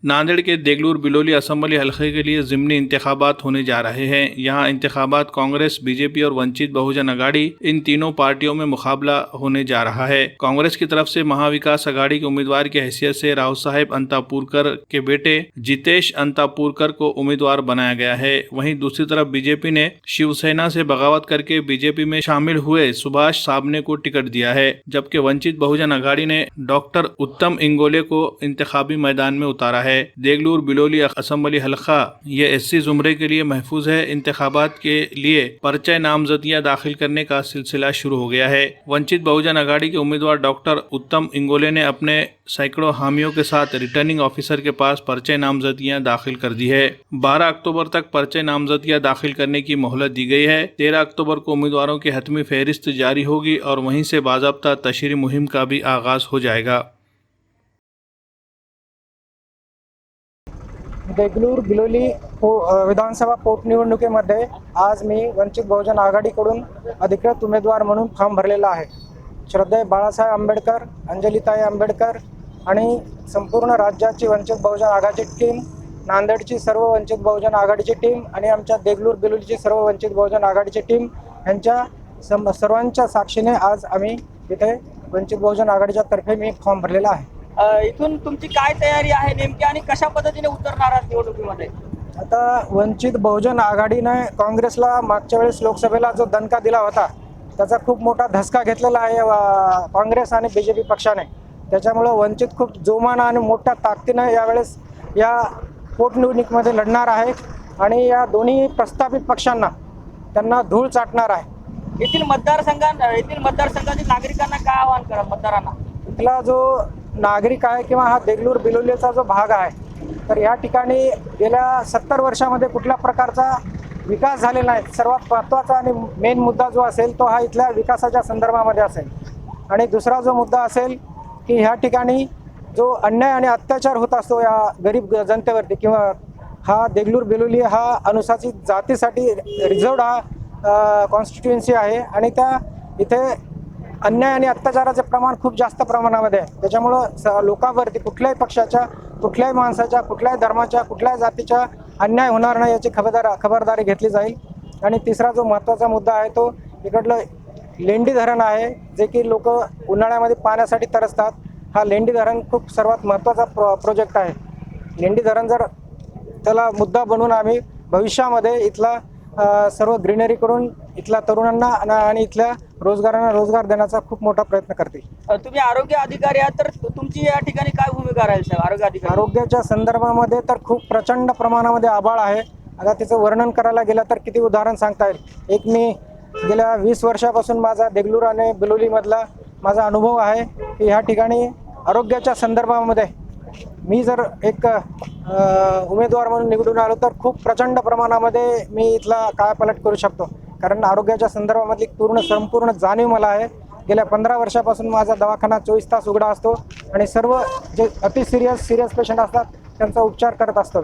नांदेड़ के Deglur Biloli assembly हलके के लिए ज़िमनी इंतखाबात होने जा रहे हैं। यहाँ इंतखाबात कांग्रेस, बीजेपी और वंचित बहुजन अघाड़ी इन तीनों पार्टियों में मुकाबला होने जा रहा है। कांग्रेस की तरफ से महाविकास अघाड़ी के उम्मीदवार की हैसियत से राव साहेब अंतापुरकर के बेटे जितेश अंतापुरकर को उम्मीदवार बनाया गया है। वहीं दूसरी तरफ बीजेपी ने शिवसेना से बगावत करके बीजेपी में शामिल हुए सुभाष साबणे को टिकट दिया है, जबकि वंचित बहुजन अघाड़ी ने डॉक्टर उत्तम इंगोले को इंतखाबी मैदान में उतारा है। देगलूर बिलोली असम्बली हलका ये एससी जुमरे के लिए महफूज है। इंतखाबात के लिए पर्चे नामजदगियां दाखिल करने का सिलसिला शुरू हो गया है। वंचित बहुजन अघाड़ी के उम्मीदवार डॉक्टर उत्तम इंगोले ने अपने सैकड़ों हामियों के साथ रिटर्निंग ऑफिसर के पास पर्चे नामजदगियां दाखिल कर दी है। 12 अक्टूबर तक पर्चे नामजदगियां दाखिल करने की मोहलत दी गई है। 13 अक्टूबर को उम्मीदवारों की हतमी फहरिस्त जारी होगी और वहीं से बाज़ाब्ता तशरीह मुहिम का भी आगाज हो जाएगा। देगलूर बिलोली विधानसभा पोटनिवडणुकीमध्ये आज मी वंचित बहुजन आघाडीकडून अधिकृत उमेदवार म्हणून फॉर्म भरलेला आहे। श्रद्धेय बाळासाहेब आंबेडकर, अंजलिताई आंबेडकर आणि संपूर्ण राज्याची वंचित बहुजन आघाडीची टीम, नांदेडची सर्व वंचित बहुजन आघाडीची टीम आणि आमच्या देगलूर बिलोलीची सर्व वंचित बहुजन आघाडीची टीम यांच्या सर्वांच्या साक्षीने आज आम्ही इथे वंचित बहुजन आघाडीच्या तर्फे मी फॉर्म भरलेला आहे। इथून तुमची काय तयारी आहे नेमकी आणि कशा पद्धतीने उतरणार आहात निवडणुकीमध्ये? आता वंचित बहुजन आघाडीने काँग्रेसला मागच्या वेळेस लोकसभेला जो दणका दिला होता त्याचा खूप मोठा धसका घेतलेला आहे काँग्रेस आणि बीजेपी पक्षाने। त्याच्यामुळे वंचित खूप जोमानं आणि मोठ्या ताकदीने यावेळेस या पोटनिवडणुकीमध्ये लढणार आहे आणि या दोन्ही प्रस्थापित पक्षांना त्यांना धूळ चाटणार आहे। येथील मतदारसंघातील नागरिकांना काय आवाहन करा मतदारांना? इथला जो नागरिक आहे किंवा हा देगलूर बिलोलीचा जो भाग आहे तर या ठिकाणी गेल्या 70 वर्षामध्ये कुठल्या प्रकारचा विकास झालेला नाही। सर्वात महत्त्वाचा आणि मेन मुद्दा जो असेल तो हा इथल्या विकासाच्या संदर्भामध्ये असेल। आणि दुसरा जो मुद्दा असेल की ह्या ठिकाणी जो अन्याय आणि अत्याचार होत असतो या गरीब जनतेवरती, किंवा हा देगलूर बिलोली हा अनुसूचित जातीसाठी रिझर्व्ड हा कॉन्स्टिट्युएन्सी आहे आणि त्या इथे अन्याय आणि अत्याचाराचे प्रमाण खूप जास्त प्रमाणामध्ये आहे। त्याच्यामुळं लोकांवरती कुठल्याही पक्षाच्या, कुठल्याही माणसाच्या, कुठल्याही धर्माच्या, कुठल्याही जातीच्या अन्याय होणार नाही याची खबरदारी घेतली जाईल। आणि तिसरा जो महत्त्वाचा मुद्दा आहे तो इकडलं लेंडी धरण आहे, जे की लोक उन्हाळ्यामध्ये पाण्यासाठी तरसतात। हा लेंडी धरण खूप सर्वात महत्त्वाचा प्रोजेक्ट आहे। लेंडी धरण जर त्याला मुद्दा बनवून आम्ही भविष्यामध्ये इथला सर्व ग्रीनरी करून इथल्या तरुणांना आणि इथल्या रोजगारांना रोजगार देण्याचा खूप मोठा प्रयत्न करतील। तुम्ही आरोग्य अधिकारी आहात तर तुमची या ठिकाणी काय भूमिका राहील साहेब आरोग्य अधिकारी? आरोग्याच्या संदर्भामध्ये तर खूप प्रचंड प्रमाणामध्ये आभाळ आहे। आता त्याचं वर्णन करायला गेलं तर किती उदाहरण सांगता येईल। एक मी गेल्या 20 वर्षापासून माझा देगलूर आणि बिलोलीमधला माझा अनुभव आहे की ह्या ठिकाणी आरोग्याच्या संदर्भामध्ये मी जर एक उमेदवार म्हणून निवडून आलो तर खूप प्रचंड प्रमाणामध्ये मी इथला कायापालट करू शकतो, कारण आरोग्याच्या संदर्भामधली संपूर्ण जाणीव मला आहे। गेल्या 15 वर्षापासून माझा दवाखाना 24 तास उघडा असतो आणि सर्व जे सिरियस पेशंट असतात त्यांचा उपचार करत असतो।